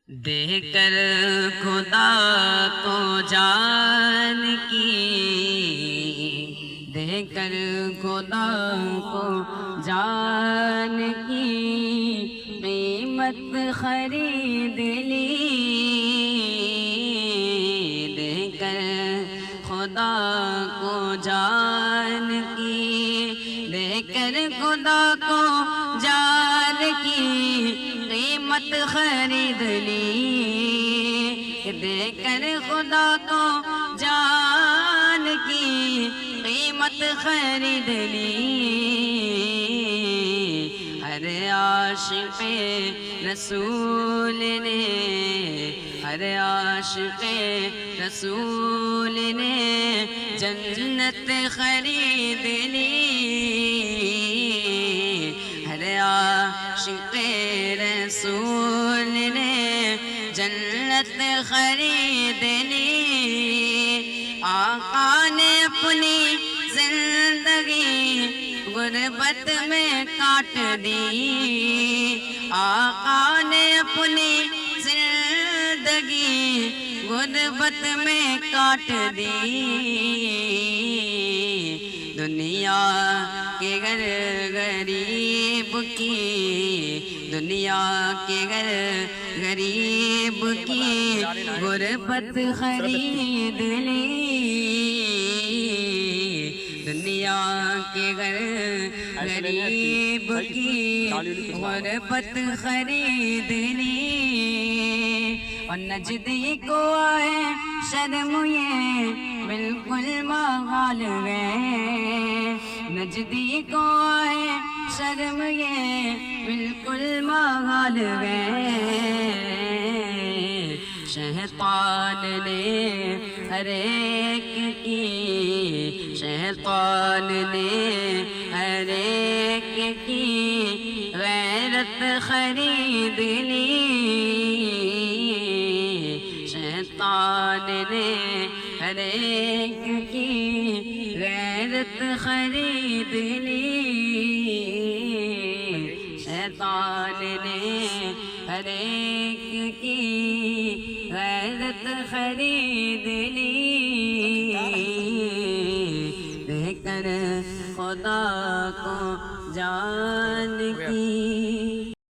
دے کر خدا کو جان کی، دے کر خدا کو جان کی قیمت خرید لی، دے کر خدا کو جان کی، دے کر خدا کو جان کی قیمت خرید لی، دے کر خدا کو جان کی قیمت خرید لی۔ ہر عاشق رسول نے، ہر عاشق رسول نے جنت خرید لی، ہر عاشق رسول نے جنت خرید لی۔ آقا نے اپنی زندگی غربت میں کاٹ دی، آقا نے اپنی زندگی غربت میں کاٹ دی۔ دنیا کے گھر غریب کی، دنیا کے گھر غریب کی غربت خرید لی، دنیا کے گھر غریب کی غربت خرید لی۔ اور نجدی کو آئے شرم یہ بالکل مغال گئے، نجدی کو آئے شرم یہ بالکل مغال گئے۔ شیطان نے ہر ایک کی، شیطان نے ہر ایک کی غیرت خرید لی، شیطان نے ہر ایک کی غیرت خرید لی، شیطان نے ہر ایک کی غیرت خرید لی۔ دے کر خدا کو جان کی